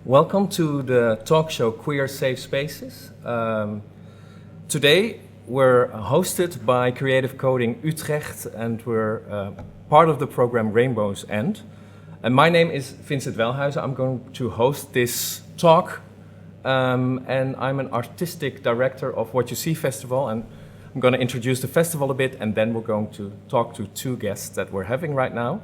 Welcome to the Talkshow Queer Safe Spaces. Today we're hosted by Creative Coding Utrecht and we're part of the program Rainbow's End. And my name is Vincent Wijlhuizen. I'm going to host this talk and I'm an artistic director of What You See Festival, and I'm going to introduce the festival a bit and then we're going to talk to two guests that we're having right now.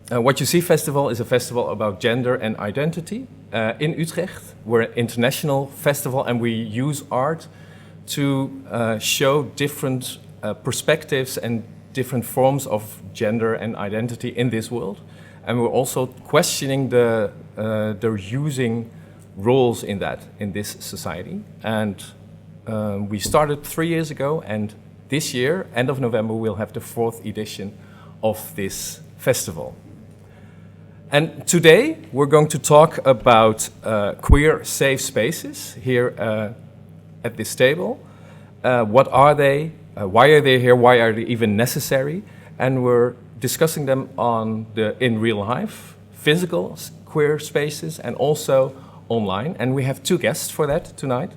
What You See Festival is a festival about gender and identity in Utrecht. We're an international festival and we use art to show different perspectives and different forms of gender and identity in this world. And we're also questioning the using roles in that, in this society. And we started 3 years ago, and this year, end of November, we'll have the 4th edition of this festival. And today we're going to talk about queer safe spaces here at this table. What are they? Why are they here? Why are they even necessary? And we're discussing them in real life, physical queer spaces, and also online. And we have two guests for that tonight.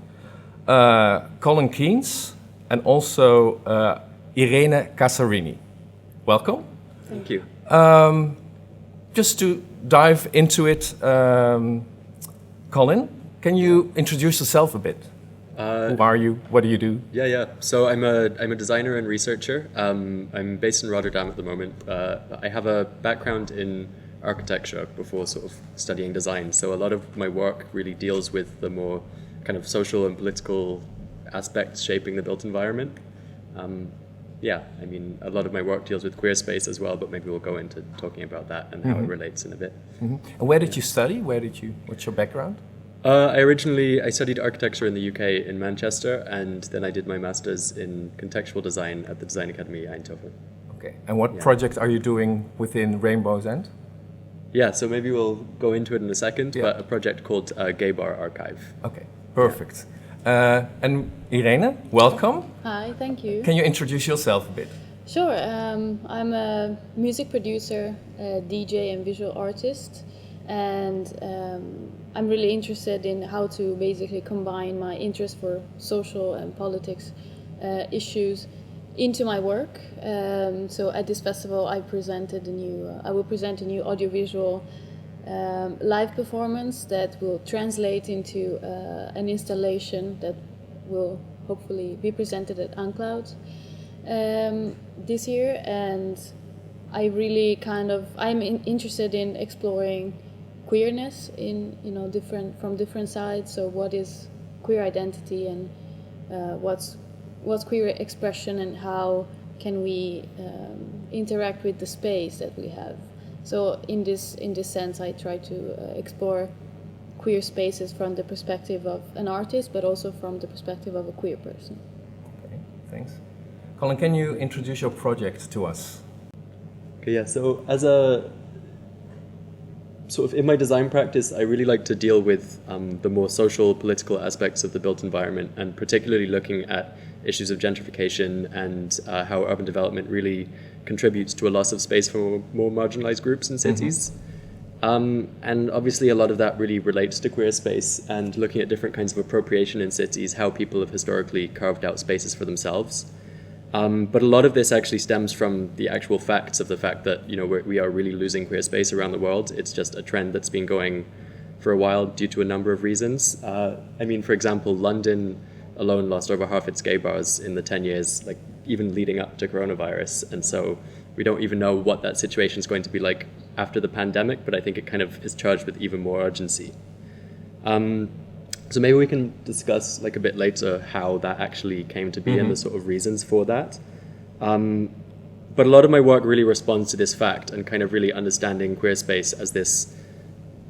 Colin Keays and also Irene Cassarini. Welcome. Thank you. Just to dive into it, Colin, can you introduce yourself a bit? Who are you? What do you do? Yeah. So I'm a designer and researcher. I'm based in Rotterdam at the moment. I have a background in architecture before sort of studying design. So a lot of my work really deals with the more kind of social and political aspects shaping the built environment. I mean, a lot of my work deals with queer space as well, but maybe we'll go into talking about that and how it relates in a bit. Mm-hmm. And where did you study? What's your background? I studied architecture in the UK in Manchester, and then I did my master's in contextual design at the Design Academy Eindhoven. Okay, and what project are you doing within Rainbow's End? Yeah, so maybe we'll go into it in a second, but a project called 𝗀𝗽𝗲𝗸𝗀 Archive. Okay, perfect. And Irene, welcome. Hi, thank you. Can you introduce yourself a bit? Sure. I'm a music producer, a DJ and visual artist, and I'm really interested in how to basically combine my interest for social and politics issues into my work. So at this festival, I will present a new audiovisual live performance that will translate into an installation that will hopefully be presented at Uncloud this year. And I'm interested in exploring queerness from different sides. So what is queer identity, and what's queer expression, and how can we interact with the space that we have? So in this sense, I try to explore queer spaces from the perspective of an artist, but also from the perspective of a queer person. Okay, thanks. Colin, can you introduce your project to us? Okay, yeah. So as a sort of in my design practice, I really like to deal with the more social, political aspects of the built environment, and particularly looking at issues of gentrification and how urban development really contributes to a loss of space for more marginalized groups in cities. And obviously a lot of that really relates to queer space and looking at different kinds of appropriation in cities, how people have historically carved out spaces for themselves. But a lot of this actually stems from the actual facts of the fact that we are really losing queer space around the world. It's just a trend that's been going for a while due to a number of reasons. I mean, for example, London alone lost over half its gay bars in the 10 years, like even leading up to coronavirus. And so we don't even know what that situation is going to be like after the pandemic, but I think it kind of is charged with even more urgency. So maybe we can discuss like a bit later how that actually came to be and the sort of reasons for that. But a lot of my work really responds to this fact and kind of really understanding queer space as this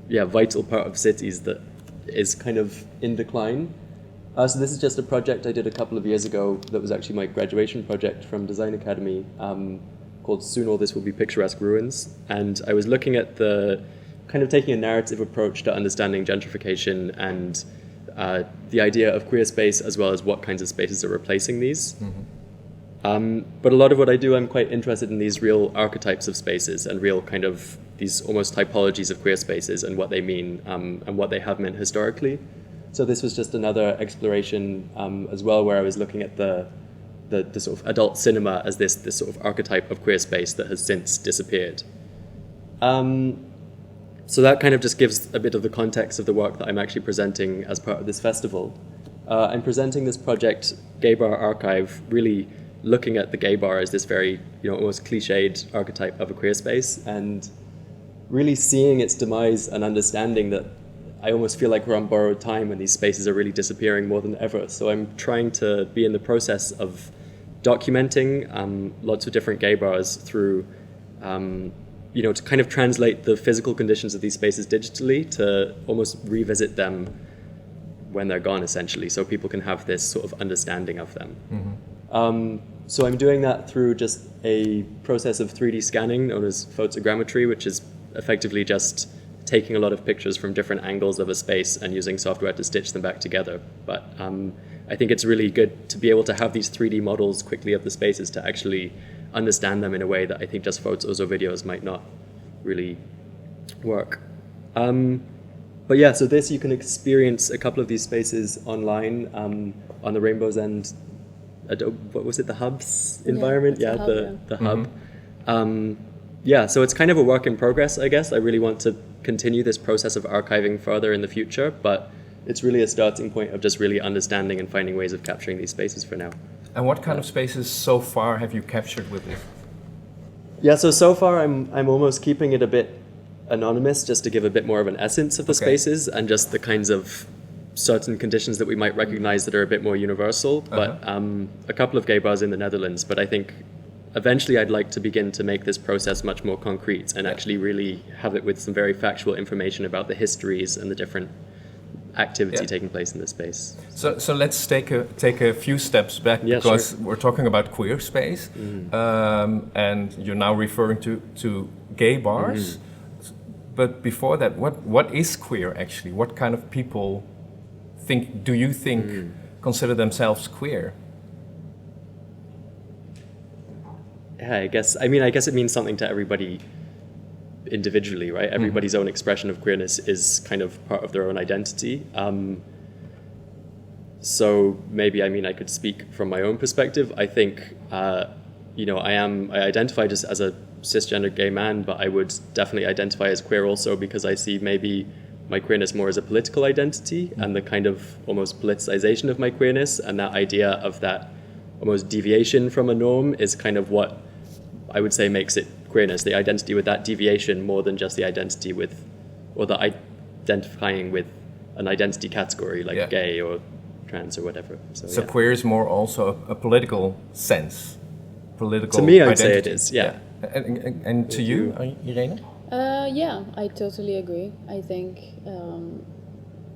vital part of cities that is kind of in decline. So this is just a project I did a couple of years ago that was actually my graduation project from Design Academy called Soon All This Will Be Picturesque Ruins. And I was looking at kind of taking a narrative approach to understanding gentrification and the idea of queer space, as well as what kinds of spaces are replacing these. But a lot of what I do, I'm quite interested in these real archetypes of spaces and real kind of these almost typologies of queer spaces and what they mean and what they have meant historically. So this was just another exploration as well, where I was looking at the sort of adult cinema as this sort of archetype of queer space that has since disappeared. So that kind of just gives a bit of the context of the work that I'm actually presenting as part of this festival. I'm presenting this project, Gay Bar Archive, really looking at the gay bar as this very, almost cliched archetype of a queer space, and really seeing its demise and understanding that I almost feel like we're on borrowed time and these spaces are really disappearing more than ever. So I'm trying to be in the process of documenting lots of different gay bars through, to kind of translate the physical conditions of these spaces digitally to almost revisit them when they're gone, essentially, so people can have this sort of understanding of them. Mm-hmm. So I'm doing that through just a process of 3D scanning known as photogrammetry, which is effectively just taking a lot of pictures from different angles of a space and using software to stitch them back together. But I think it's really good to be able to have these 3D models quickly of the spaces to actually understand them in a way that I think just photos or videos might not really work. But yeah, so you can experience a couple of these spaces online on the Rainbow's End, what was it, the Hub's environment? Yeah, the Hub. So it's kind of a work in progress, I guess. I really want to continue this process of archiving further in the future, but it's really a starting point of just really understanding and finding ways of capturing these spaces for now. And what kind of spaces so far have you captured with this? Yeah, so far I'm almost keeping it a bit anonymous, just to give a bit more of an essence of the spaces and just the kinds of certain conditions that we might recognize that are a bit more universal. But a couple of gay bars in the Netherlands, but I think eventually I'd like to begin to make this process much more concrete and actually really have it with some very factual information about the histories and the different activity taking place in this space. So let's take a few steps back, because we're talking about queer space, and you're now referring to gay bars. But before that, what is queer actually? What kind of people do you think consider themselves queer? Yeah, I guess it means something to everybody individually, right? Everybody's own expression of queerness is kind of part of their own identity. So maybe, I could speak from my own perspective. I think, I identify just as a cisgender gay man, but I would definitely identify as queer also, because I see maybe my queerness more as a political identity and the kind of almost politicization of my queerness, and that idea of that almost deviation from a norm is kind of what I would say makes it queerness, the identity with that deviation more than just the identity with, or the identifying with an identity category like gay or trans or whatever. So queer is more also a political sense, political. To me, I would identity. say it is, yeah. And to you, Irene? I totally agree. I think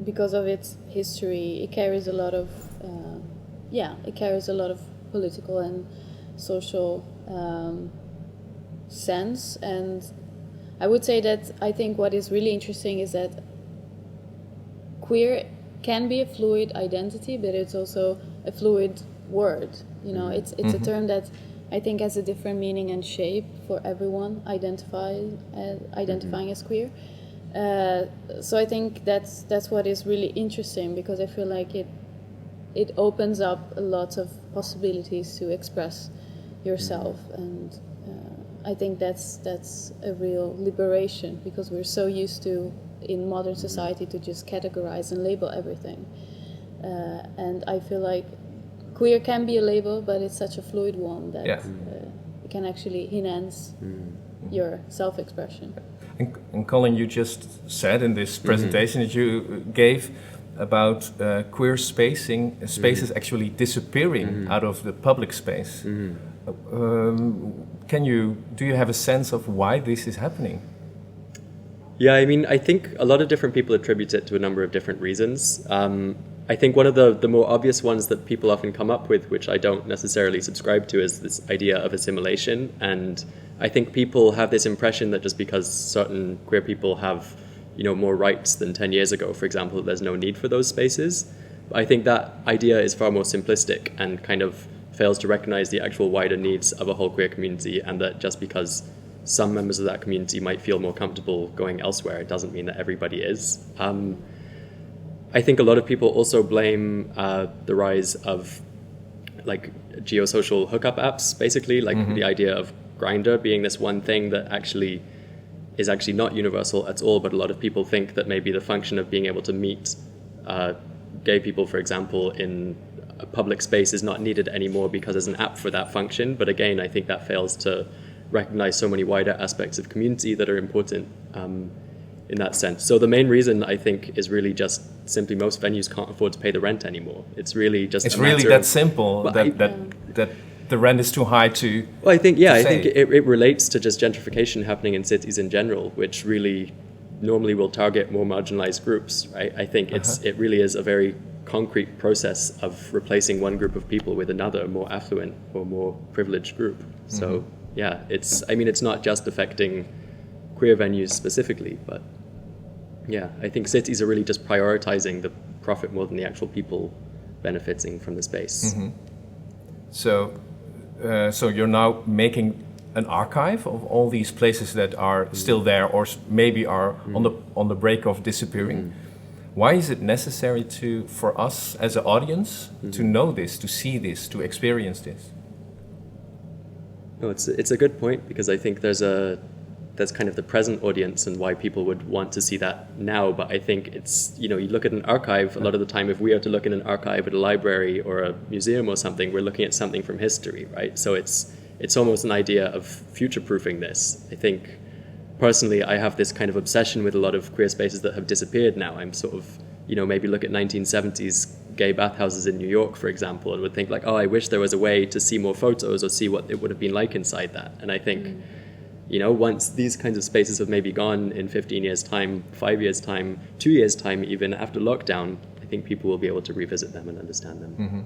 because of its history, it carries a lot of political and social sense. And I would say that I think what is really interesting is that queer can be a fluid identity, but it's also a fluid word. It's a term that I think has a different meaning and shape for everyone identifying as queer. So I think that's what is really interesting, because I feel like it opens up a lot of possibilities to express yourself, and I think that's a real liberation, because we're so used to in modern society to just categorize and label everything, and I feel like queer can be a label, but it's such a fluid one that it can actually enhance your self-expression. And Colin, you just said in this presentation that you gave about queer spaces actually disappearing out of the public space. Do you have a sense of why this is happening? Yeah, I think a lot of different people attribute it to a number of different reasons. I think one of the more obvious ones that people often come up with, which I don't necessarily subscribe to, is this idea of assimilation. And I think people have this impression that just because certain queer people have, more rights than 10 years ago, for example, there's no need for those spaces. I think that idea is far more simplistic and kind of fails to recognize the actual wider needs of a whole queer community, and that just because some members of that community might feel more comfortable going elsewhere. It doesn't mean that everybody is. I think a lot of people also blame the rise of like geosocial hookup apps, basically, like the idea of Grindr being this one thing that is actually not universal at all, but a lot of people think that maybe the function of being able to meet gay people, for example, in a public space is not needed anymore because there's an app for that function. But again, I think that fails to recognize so many wider aspects of community that are important in that sense. So the main reason, I think, is really just simply most venues can't afford to pay the rent anymore. It's really just it's really that simple, that the rent is too high to. Well, I think, yeah, I think it relates to just gentrification happening in cities in general, which really normally will target more marginalized groups, right? I think it really is a very concrete process of replacing one group of people with another, more affluent or more privileged group. So yeah, it's not just affecting queer venues specifically, but yeah, I think cities are really just prioritizing the profit more than the actual people benefiting from the space. So you're now making an archive of all these places that are still there or maybe are on the brink of disappearing. Why is it necessary for us as an audience to know this, to see this, to experience this? No, it's a good point, because I think that's kind of the present audience and why people would want to see that now. But I think it's, you look at an archive, a lot of the time, if we are to look in an archive at a library or a museum or something, we're looking at something from history, right? So it's almost an idea of future-proofing this. I think, personally, I have this kind of obsession with a lot of queer spaces that have disappeared now. I'm sort of, maybe look at 1970s gay bathhouses in New York, for example, and would think like, oh, I wish there was a way to see more photos or see what it would have been like inside that. And I think, once these kinds of spaces have maybe gone in 15 years' time, 5 years' time, 2 years' time, even after lockdown, I think people will be able to revisit them and understand them.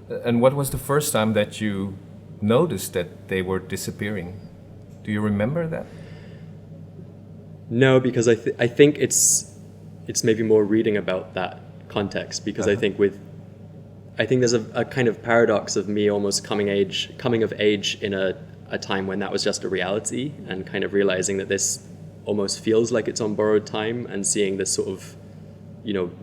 And what was the first time that you noticed that they were disappearing? Do you remember that? No, because I think it's maybe more reading about that context, because I think there's a kind of paradox of me almost coming of age in a time when that was just a reality, and kind of realizing that this almost feels like it's on borrowed time, and seeing this sort of,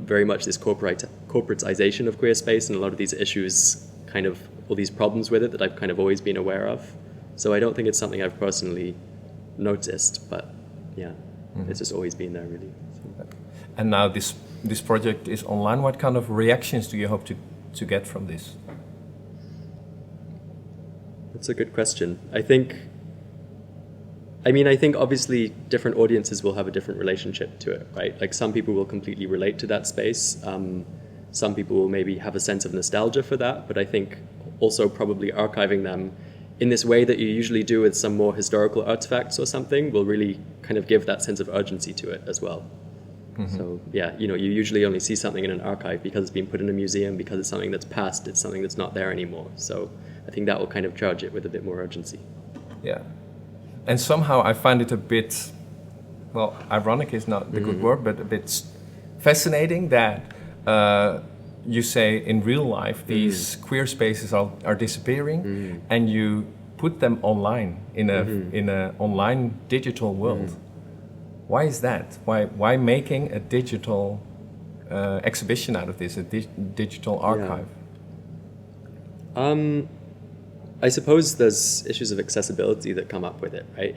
very much this corporatization of queer space and a lot of these issues, kind of all these problems with it that I've kind of always been aware of. So I don't think it's something I've personally noticed, but yeah, it's just always been there, really. So. And now this project is online. What kind of reactions do you hope to get from this? That's a good question. I think obviously different audiences will have a different relationship to it, right? Like some people will completely relate to that space. Some people will maybe have a sense of nostalgia for that, but I think also probably archiving them in this way that you usually do with some more historical artifacts or something will really kind of give that sense of urgency to it as well. So yeah, you usually only see something in an archive because it's been put in a museum, because it's something that's past, it's something that's not there anymore. So I think that will kind of charge it with a bit more urgency. Yeah. And somehow I find it a bit, well, ironic is not the good word, but a bit fascinating that you say in real life these queer spaces are disappearing, and you put them online in a online digital world. Why is that? Why making a digital exhibition out of this, a digital archive? Yeah. I suppose there's issues of accessibility that come up with it, right?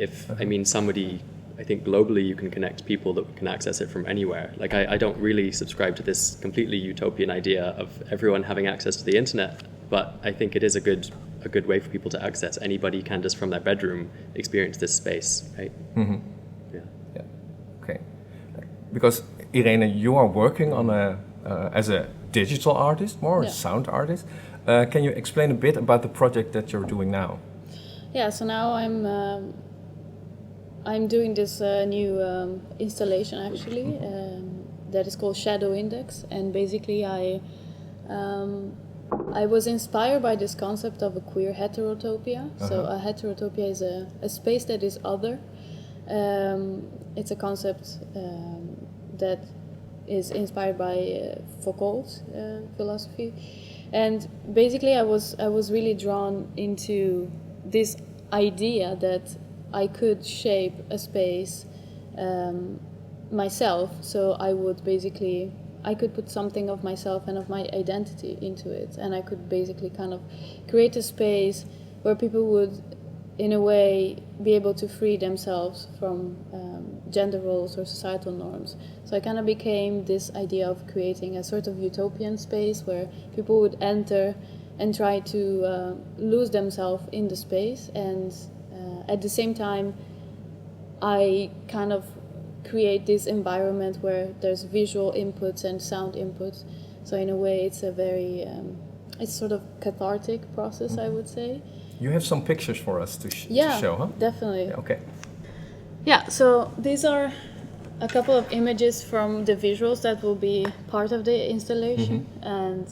I think globally you can connect people that can access it from anywhere. Like I don't really subscribe to this completely utopian idea of everyone having access to the internet, but I think it is a good way for people to access. Anybody can just from their bedroom experience this space, right? Yeah. Okay. Because Irene, you are working on as a digital artist, a sound artist. Can you explain a bit about the project that you're doing now? Yeah, so now I'm doing this new installation actually that is called Shadow Index, and basically I was inspired by this concept of a queer heterotopia. So a heterotopia is a space that is other. It's a concept that is inspired by Foucault's philosophy. And basically I was really drawn into this idea that I could shape a space myself. So I could put something of myself and of my identity into it, and I could basically kind of create a space where people would, in a way, be able to free themselves from gender roles or societal norms. So I kind of became this idea of creating a sort of utopian space where people would enter and try to lose themselves in the space, and at the same time I kind of create this environment where there's visual inputs and sound inputs. So in a way it's a very it's sort of cathartic process, I would say. You have some pictures for us to show, huh? Definitely. Yeah, okay. Yeah, so these are a couple of images from the visuals that will be part of the installation. And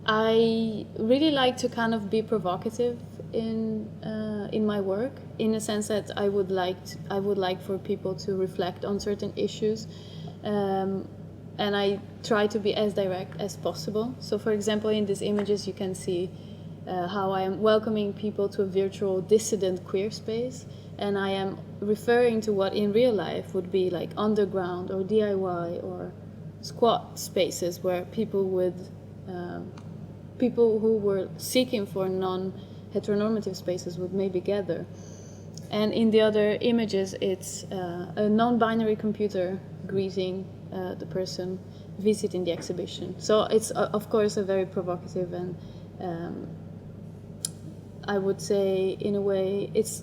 I really like to kind of be provocative in my work, in a sense that I would like for people to reflect on certain issues, and I try to be as direct as possible. So for example, in these images you can see how I am welcoming people to a virtual dissident queer space, and I am referring to what in real life would be like underground or DIY or squat spaces where people who were seeking for non-heteronormative spaces would maybe gather. And in the other images, it's a non-binary computer greeting the person visiting the exhibition. So it's of course a very provocative, and I would say in a way it's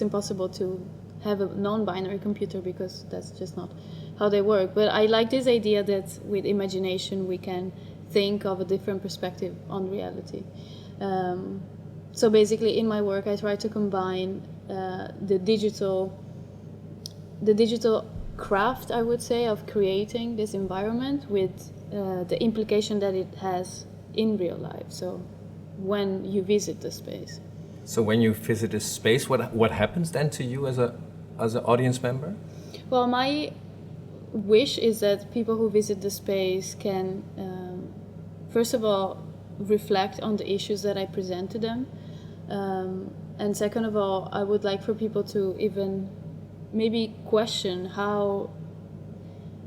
impossible to have a non-binary computer because that's just not how they work. But I like this idea that with imagination we can think of a different perspective on reality. So basically in my work I try to combine the digital craft, I would say, of creating this environment with the implication that it has in real life. So when you visit the space. So when you visit a space, what happens then to you as an audience member? Well, my wish is that people who visit the space can, first of all, reflect on the issues that I present to them. And second of all, I would like for people to even maybe question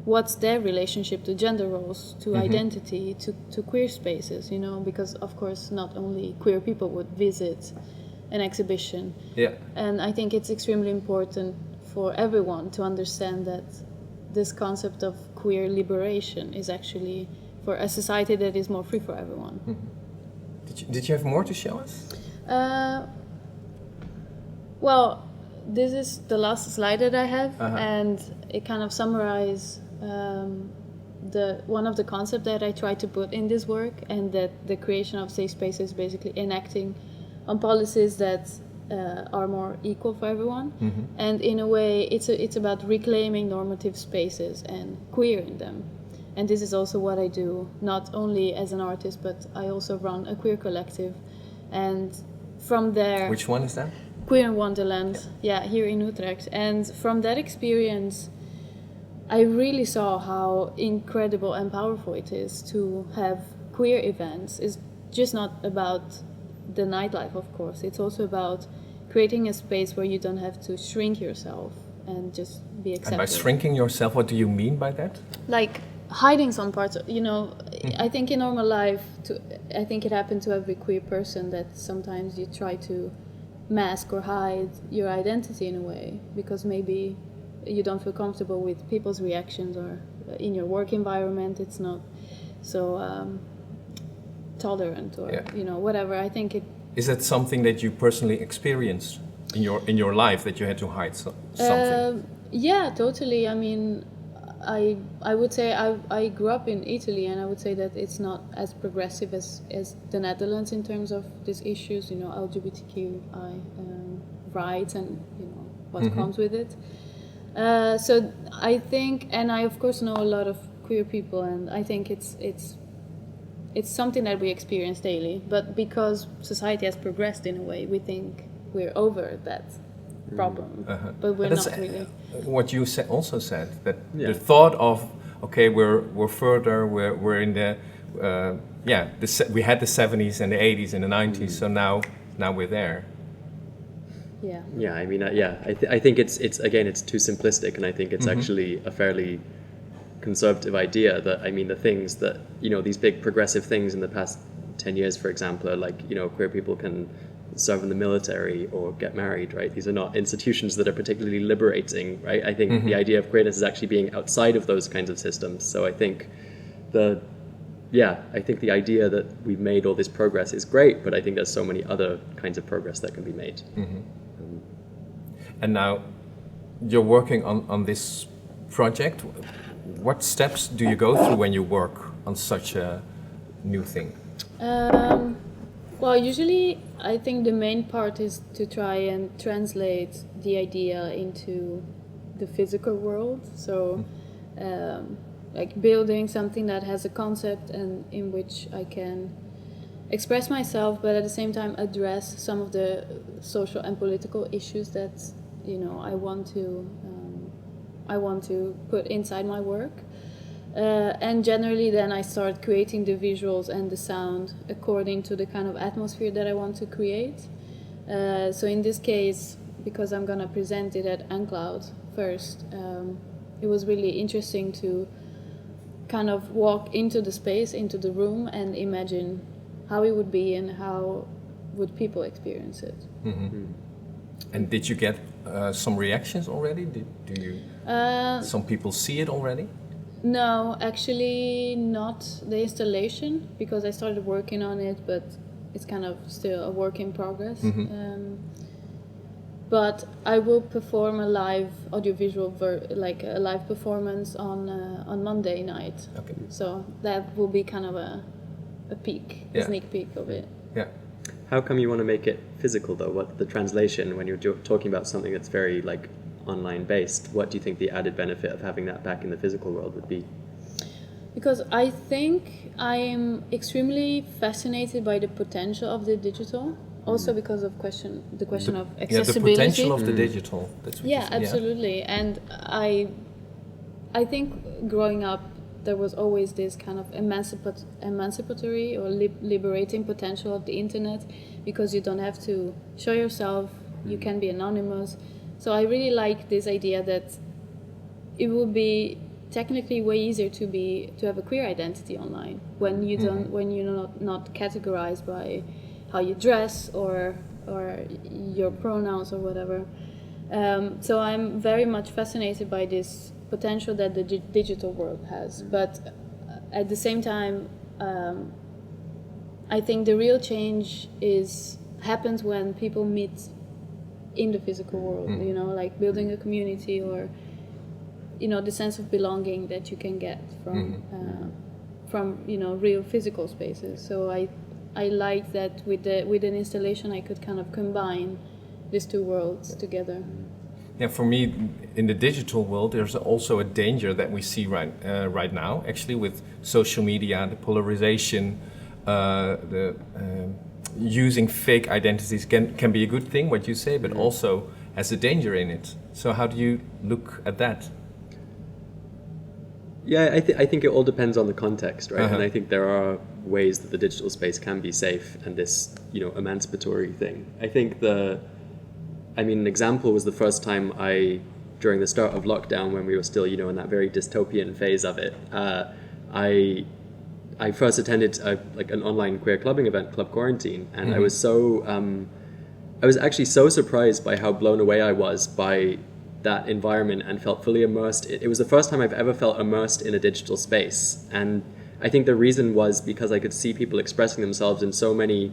what's their relationship to gender roles, to identity, to queer spaces, you know, because of course not only queer people would visit an exhibition. Yeah. And I think it's extremely important for everyone to understand that this concept of queer liberation is actually for a society that is more free for everyone. Did you have more to show us? Well, this is the last slide that I have, and it kind of summarizes one of the concepts that I try to put in this work, and that the creation of safe spaces is basically enacting on policies that are more equal for everyone. And in a way, it's about reclaiming normative spaces and queering them. And this is also what I do, not only as an artist, but I also run a queer collective. And from there... Which one is that? Queer in Wonderland, yeah, here in Utrecht. And from that experience, I really saw how incredible and powerful it is to have queer events. It's just not about the nightlife, of course. It's also about creating a space where you don't have to shrink yourself and just be accepted. And by shrinking yourself, what do you mean by that? Like hiding some parts, you know. I think in normal life, I think it happened to every queer person that sometimes you try to mask or hide your identity in a way because maybe you don't feel comfortable with people's reactions, or in your work environment it's not so tolerant, or you know, whatever. I think it... Is that something that you personally experienced in your life, that you had to hide something? Yeah, totally. I mean, I would say I grew up in Italy, and I would say that it's not as progressive as the Netherlands in terms of these issues, you know, LGBTQI rights and, you know, what comes with it. So I think, and I of course know a lot of queer people, and I think it's something that we experience daily, but because society has progressed in a way, we think we're over that problem, but we're not really. What you also said, that the thought of, okay, we're further, we're in the we had the 70s and the 80s and the 90s, so now we're there. Yeah. Yeah, I mean, I think it's again, it's too simplistic, and I think it's actually a fairly conservative idea that, I mean, the things that, these big progressive things in the past 10 years, for example, are like, queer people can serve in the military or get married, right? These are not institutions that are particularly liberating, right? I think the idea of queerness is actually being outside of those kinds of systems. So I think the idea that we've made all this progress is great, but I think there's so many other kinds of progress that can be made. And now you're working on this project. What steps do you go through when you work on such a new thing? Well, usually I think the main part is to try and translate the idea into the physical world. So, like building something that has a concept and in which I can express myself, but at the same time address some of the social and political issues that I want to put inside my work. And generally then I start creating the visuals and the sound according to the kind of atmosphere that I want to create. So in this case, because I'm going to present it at 𝗀𝗀𝗲𝗿𝗀𝗀 first, it was really interesting to kind of walk into the space, into the room, and imagine how it would be and how would people experience it. And did you get some reactions already? Do you? Some people see it already? No, actually not the installation, because I started working on it, but it's kind of still a work in progress. But I will perform a live audiovisual, like a live performance on Monday night. Okay. So that will be kind of a peek, a sneak peek of it. Yeah. How come you want to make it physical, though? What the translation, when you're talking about something that's very like online based, what do you think the added benefit of having that back in the physical world would be? Because I think I am extremely fascinated by the potential of the digital, also because of the question of accessibility. The potential of the digital. That's what absolutely. And I think growing up, there was always this kind of emancipatory or liberating potential of the internet, because you don't have to show yourself, you can be anonymous. So I really like this idea that it would be technically way easier to have a queer identity online when you don't when you're not categorized by how you dress or your pronouns or whatever. So I'm very much fascinated by this potential that the digital world has, but at the same time, I think the real change happens when people meet in the physical world. Like building a community, or the sense of belonging that you can get from real physical spaces. So I like that with an installation I could kind of combine these two worlds together. Yeah, for me, in the digital world, there's also a danger that we see right now, actually, with social media, the polarization, using fake identities can be a good thing, what you say, but also has a danger in it. So how do you look at that? Yeah, I think it all depends on the context, right? And I think there are ways that the digital space can be safe and this, emancipatory thing. I think an example was the first time during the start of lockdown, when we were still, in that very dystopian phase of it, I first attended an online queer clubbing event, Club Quarantine, and I was actually so surprised by how blown away I was by that environment and felt fully immersed. It was the first time I've ever felt immersed in a digital space, and I think the reason was because I could see people expressing themselves in so many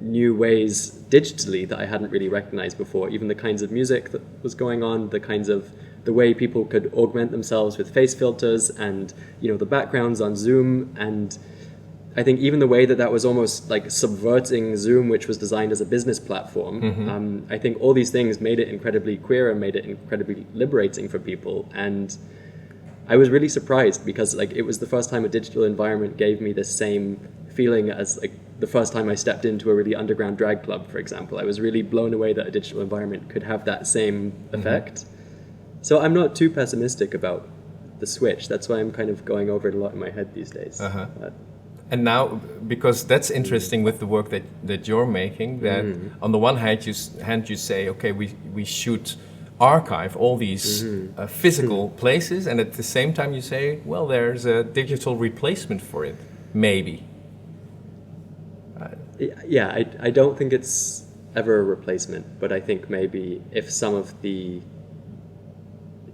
new ways digitally that I hadn't really recognized before. Even the kinds of music that was going on, the way people could augment themselves with face filters, and the backgrounds on Zoom, and I think even the way that was almost like subverting Zoom, which was designed as a business platform. I think all these things made it incredibly queer and made it incredibly liberating for people. And I was really surprised, because it was the first time a digital environment gave me the same feeling as the first time I stepped into a really underground drag club, for example. I was really blown away that a digital environment could have that same effect. So I'm not too pessimistic about the switch. That's why I'm kind of going over it a lot in my head these days. And now, because that's interesting with the work that you're making, that on the one hand you say, okay, we should archive all these physical places, and at the same time you say, well, there's a digital replacement for it, maybe. Yeah, I don't think it's ever a replacement, but I think maybe if some of the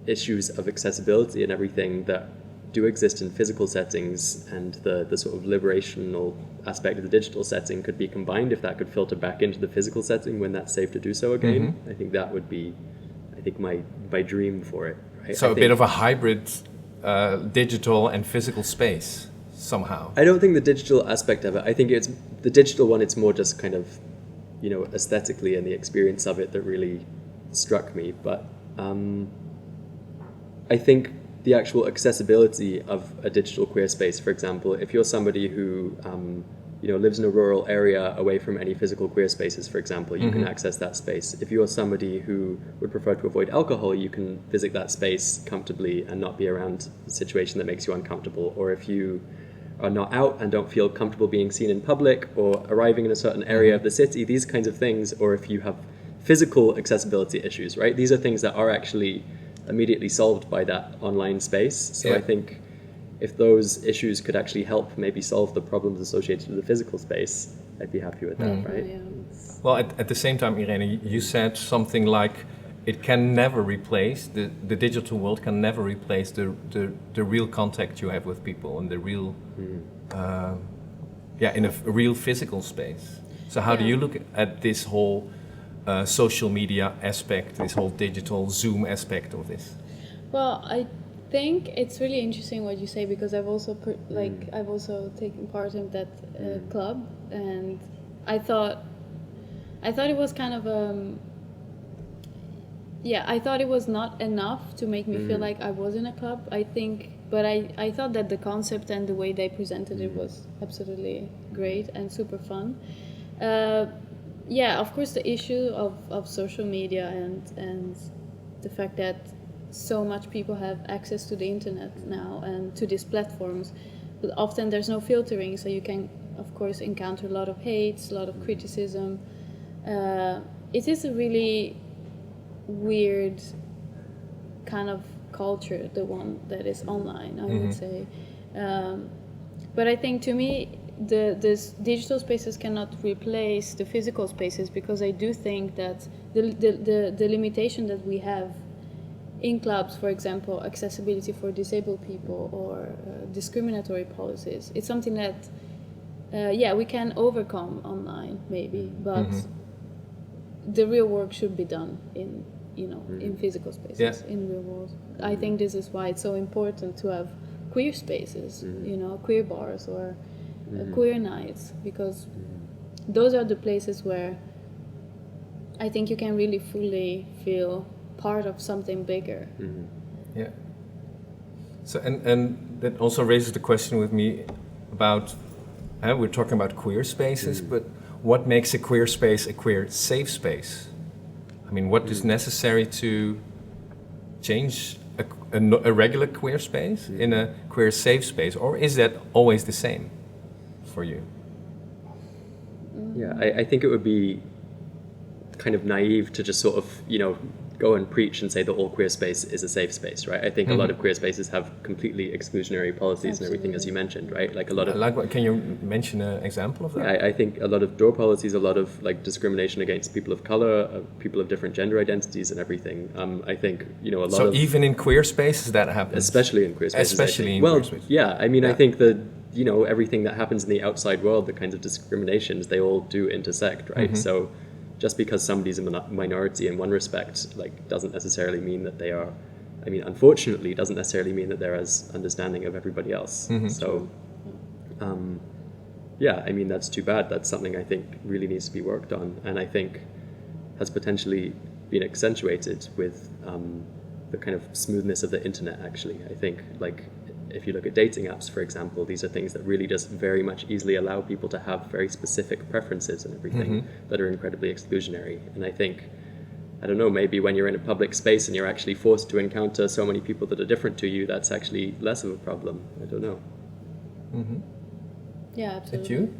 issues of accessibility and everything that do exist in physical settings and the sort of liberational aspect of the digital setting could be combined, if that could filter back into the physical setting when that's safe to do so again, I think that would be, I think, my dream for it. Right? So a bit of a hybrid digital and physical space somehow. I don't think the digital aspect of it, I think it's the digital one, it's more just kind of, you know, aesthetically and the experience of it that really struck me. But I think the actual accessibility of a digital queer space, for example, if you're somebody who you know, lives in a rural area away from any physical queer spaces, for example, you can access that space. If you're somebody who would prefer to avoid alcohol, you can visit that space comfortably and not be around a situation that makes you uncomfortable. Or if you are not out and don't feel comfortable being seen in public or arriving in a certain area of the city, these kinds of things, or if you have physical accessibility issues, right? These are things that are actually immediately solved by that online space. So I think if those issues could actually help maybe solve the problems associated with the physical space, I'd be happy with that, right? Yeah. Well, at the same time, Irene, you said something like it can never replace, the digital world can never replace the real contact you have with people and the real, in a real physical space. So how do you look at this whole social media aspect, this whole digital Zoom aspect of this? Well, I think it's really interesting what you say, because I've also I've also taken part in that club, and I thought it was kind of I thought it was not enough to make me feel like I was in a club. But I thought that the concept and the way they presented it was absolutely great and super fun. Of course, the issue of social media and the fact that so much people have access to the internet now and to these platforms, but often there's no filtering, so you can, of course, encounter a lot of hate, a lot of criticism. It is a really weird kind of culture, the one that is online, I would say. But I think, to me, the digital spaces cannot replace the physical spaces, because I do think that the limitation that we have in clubs, for example, accessibility for disabled people or discriminatory policies, it's something that we can overcome online maybe, but the real work should be done in in physical spaces, in real world. I think this is why it's so important to have queer spaces, queer bars or queer nights, because those are the places where I think you can really fully feel part of something bigger. Yeah. So and that also raises the question with me about we're talking about queer spaces, but what makes a queer space a queer safe space? I mean, what is necessary to change a regular queer space in a queer safe space, or is that always the same for you? Yeah, I think it would be kind of naive to just sort of, go and preach and say that all queer space is a safe space, right? I think a lot of queer spaces have completely exclusionary policies and everything, as you mentioned, right? Like a lot of... can you mention an example of that? Yeah, I think a lot of door policies, a lot of discrimination against people of color, people of different gender identities and everything. I think, a lot of... So even in queer spaces that happens? Especially in queer spaces. Especially in queer spaces. Yeah, I mean, I think that, everything that happens in the outside world, the kinds of discriminations, they all do intersect, right? So just because somebody's a minority in one respect, doesn't necessarily mean that they are, unfortunately, doesn't necessarily mean that they're as understanding of everybody else. So, that's too bad. That's something I think really needs to be worked on, and I think has potentially been accentuated with the kind of smoothness of the internet, actually. I think, if you look at dating apps, for example, these are things that really just very much easily allow people to have very specific preferences and everything that are incredibly exclusionary. And I think, I don't know, maybe when you're in a public space and you're actually forced to encounter so many people that are different to you, that's actually less of a problem. I don't know. Yeah, And absolutely. you?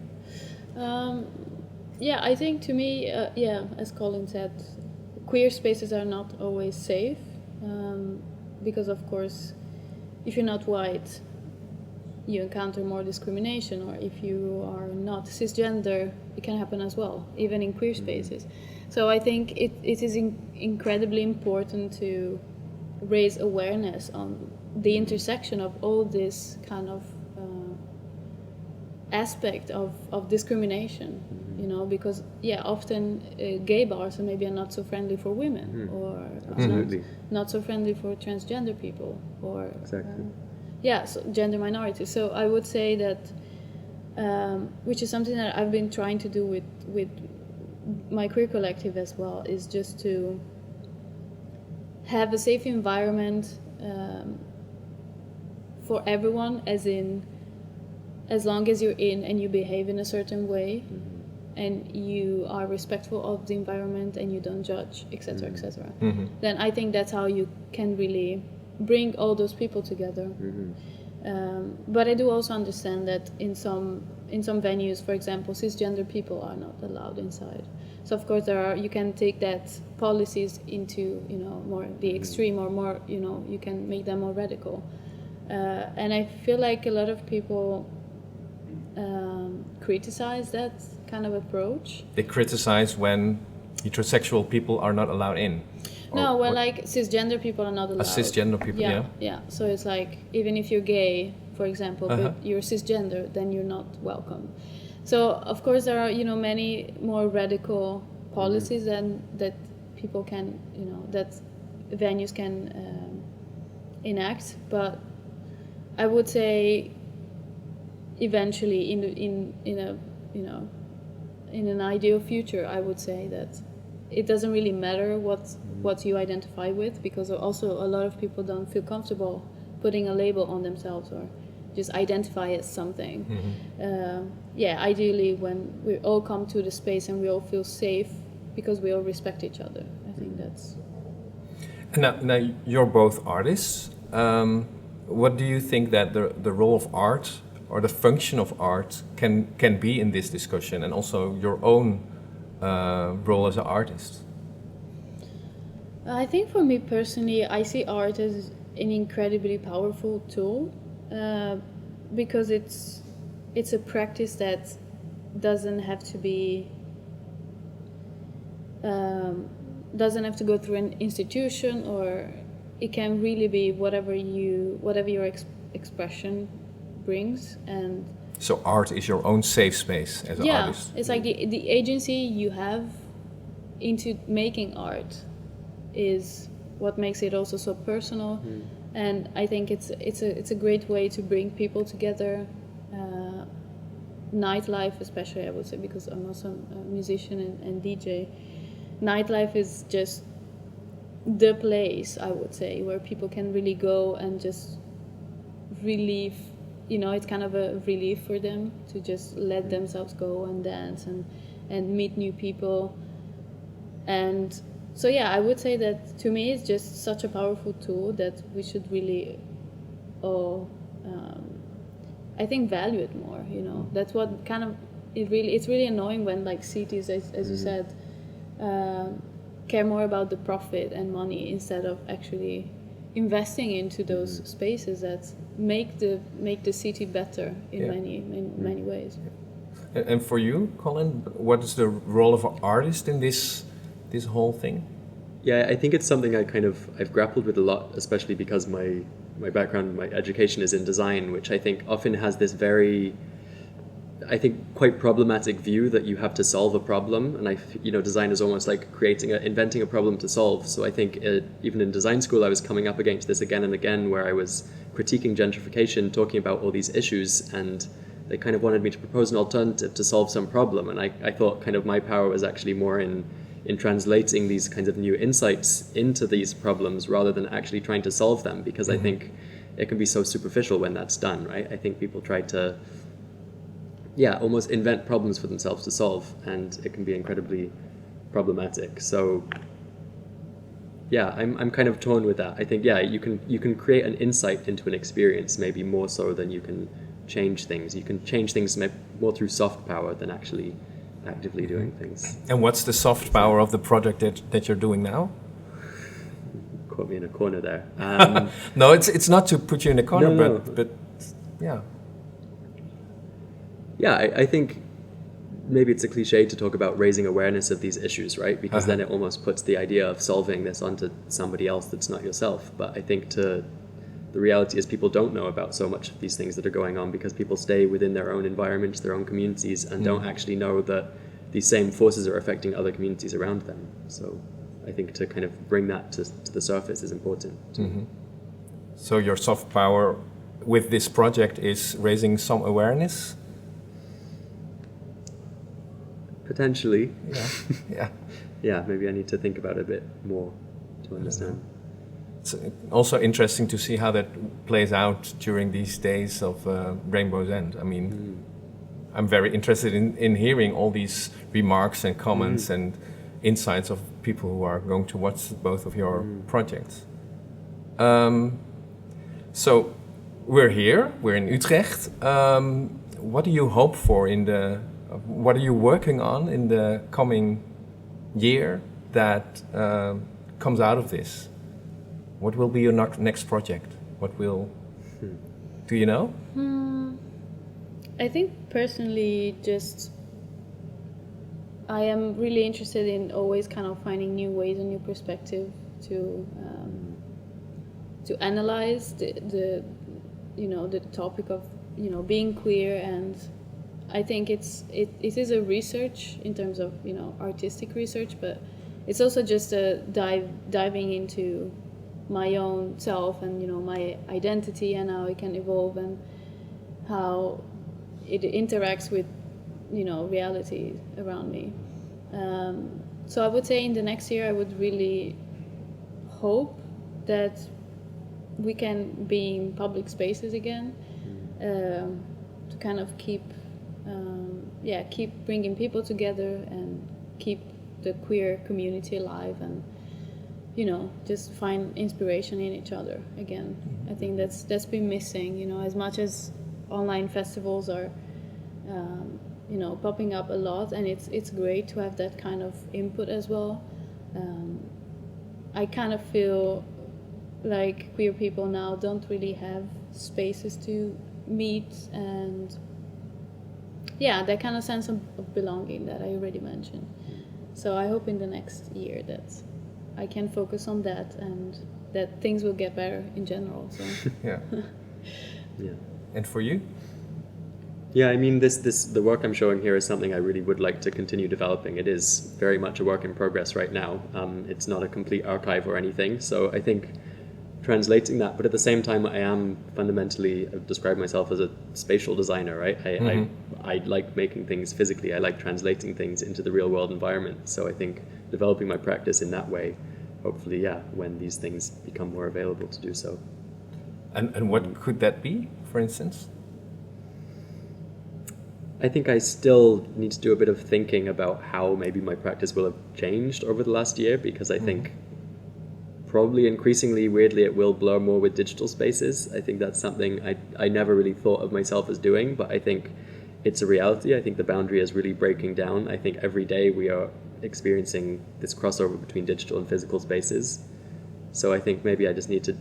Yeah, I think to me, as Colin said, queer spaces are not always safe because, of course, if you're not white, you encounter more discrimination, or if you are not cisgender, it can happen as well, even in queer spaces. So I think it is incredibly important to raise awareness on the intersection of all this kind of aspect of discrimination, you know, because often gay bars are maybe not so friendly for women, or Absolutely. not so friendly for transgender people, or Exactly. so gender minorities. So I would say that, which is something that I've been trying to do with my queer collective as well, is just to have a safe environment for everyone, as long as you're in and you behave in a certain way, and you are respectful of the environment and you don't judge, etc., etc. Then I think that's how you can really bring all those people together. But I do also understand that in some venues, for example, cisgender people are not allowed inside. So of course you can take that policies into, you know, more the extreme, or more, you know, you can make them more radical. And I feel like a lot of people criticize that kind of approach. They criticize when heterosexual people are not allowed in. No, well, like cisgender people are not allowed. Cisgender people, yeah. Yeah. So it's like, even if you're gay, for example, but you're cisgender, then you're not welcome. So of course there are, you know, many more radical policies that people can, you know, that venues can enact. But I would say eventually, in a, you know, in an ideal future, I would say that it doesn't really matter what you identify with, because also a lot of people don't feel comfortable putting a label on themselves or just identify as something. Ideally, when we all come to the space and we all feel safe because we all respect each other, I think that's... Now you're both artists. What do you think that the role of art or the function of art can be in this discussion, and also your own role as an artist? I think for me personally, I see art as an incredibly powerful tool, because it's a practice that doesn't have to be doesn't have to go through an institution, or it can really be whatever your expression brings. And so art is your own safe space as an artist. It's like the agency you have into making art is what makes it also so personal. And I think it's a great way to bring people together. Nightlife especially, I would say, because I'm also a musician and DJ. Nightlife is just the place, I would say, where people can really go and just relieve, you know, it's kind of a relief for them to just let themselves go and dance and meet new people. And so I would say that to me it's just such a powerful tool that we should really all I think value it more, you know. That's what kind of it's really annoying when, like, cities, as you said, care more about the profit and money instead of actually investing into those spaces that make the city better in many ways. And for you, Colin, what is the role of an artist in this whole thing? Yeah, I think it's something I've grappled with a lot, especially because my background, my education is in design, which I think often has this very, I think, quite problematic view that you have to solve a problem, and design is almost like inventing a problem to solve. So I think even in design school, I was coming up against this again and again, where I was critiquing gentrification, talking about all these issues, and they kind of wanted me to propose an alternative to solve some problem, and I thought kind of my power was actually more in translating these kinds of new insights into these problems rather than actually trying to solve them, because I think it can be so superficial when that's done, right? I think people try to almost invent problems for themselves to solve, and it can be incredibly problematic. So I'm kind of torn with that. I think you can create an insight into an experience maybe more so than you can change things. You can change things more through soft power than actually actively doing things. And what's the soft power of the project that you're doing now? Caught me in a corner there. No, it's not to put you in a corner, No. but yeah. Yeah, I think maybe it's a cliche to talk about raising awareness of these issues, right? Because then it almost puts the idea of solving this onto somebody else that's not yourself. But I think the reality is people don't know about so much of these things that are going on because people stay within their own environments, their own communities, and don't actually know that these same forces are affecting other communities around them. So I think to kind of bring that to the surface is important. So your soft power with this project is raising some awareness? Potentially. Yeah. Yeah, maybe I need to think about it a bit more to understand. It's also interesting to see how that plays out during these days of Rainbow's End. I mean, I'm very interested in hearing all these remarks and comments and insights of people who are going to watch both of your projects. So we're here, we're in Utrecht. What do you hope for what are you working on in the coming year that comes out of this? What will be your next project? Do you know? I think personally I am really interested in always kind of finding new ways and new perspective to analyze the topic of being queer, and I think it is a research in terms of artistic research, but it's also just a diving into my own self and my identity and how it can evolve and how it interacts with reality around me. So I would say in the next year I would really hope that we can be in public spaces again, to kind of keep bringing people together and keep the queer community alive, and just find inspiration in each other again. I think that's been missing, as much as online festivals are popping up a lot, and it's great to have that kind of input as well. I kind of feel like queer people now don't really have spaces to meet, and that kind of sense of belonging that I already mentioned. So I hope in the next year that I can focus on that and that things will get better in general. So. Yeah. Yeah. And for you? Yeah, I mean, the work I'm showing here is something I really would like to continue developing. It is very much a work in progress right now. It's not a complete archive or anything, so I think translating that, but at the same time, I am fundamentally, I've described myself as a spatial designer, right? I like making things physically. I like translating things into the real world environment. So I think developing my practice in that way, hopefully, when these things become more available to do so. And what could that be, for instance? I think I still need to do a bit of thinking about how maybe my practice will have changed over the last year, because I think probably increasingly, weirdly, it will blur more with digital spaces. I think that's something I never really thought of myself as doing, but I think it's a reality. I think the boundary is really breaking down. I think every day we are experiencing this crossover between digital and physical spaces. So I think maybe I just need to,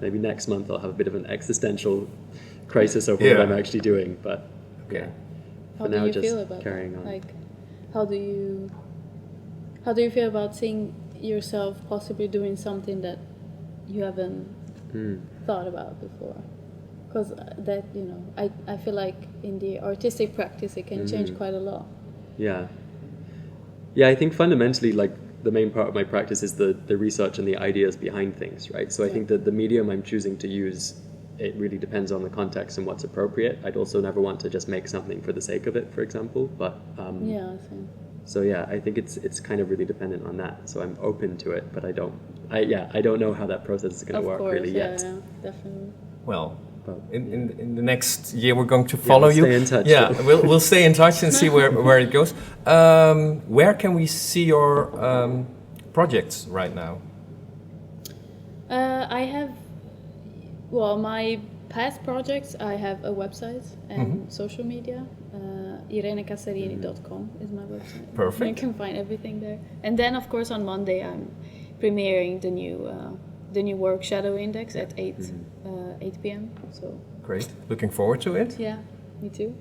maybe next month I'll have a bit of an existential crisis over what I'm actually doing, but How do you feel about carrying that? on. Like, how do you feel about seeing yourself possibly doing something that you haven't thought about before? Because that, I feel like in the artistic practice it can change quite a lot. Yeah, I think fundamentally, like, the main part of my practice is the research and the ideas behind things, right? So I think that the medium I'm choosing to use, it really depends on the context and what's appropriate. I'd also never want to just make something for the sake of it, for example. But Same. so I think it's kind of really dependent on that. So I'm open to it, but I don't know how that process is going to work really yet. Yeah, definitely. Well, in the next year we're going to follow you. Stay in touch. Yeah, we'll stay in touch and see where it goes. Where can we see your projects right now? I have, my past projects, I have a website and social media. IreneCassarini.com is my website. Perfect. You can find everything there. And then, of course, on Monday I'm premiering the new work Shadow Index at 8 p.m. So Great. Looking forward to it. yeah, me too.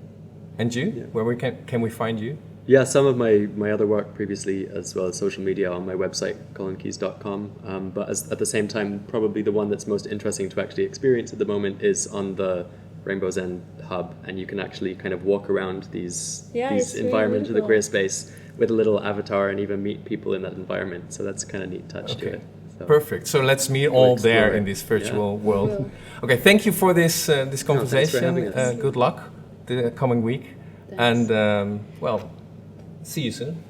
And you? Yeah. Where can we find you? Yeah, some of my other work previously, as well as social media, on my website, colinkeays.com. But at the same time, probably the one that's most interesting to actually experience at the moment is on the Rainbow's End hub, and you can actually kind of walk around these it's really environments of the cool. queer space with a little avatar and even meet people in that environment. So that's kind of neat touch to Okay. it. So. Perfect. So let's meet all there explore in it. this virtual We world. will. Okay, thank you for this thanks for conversation. having us. Good luck the coming week. Thanks. And well, see you soon.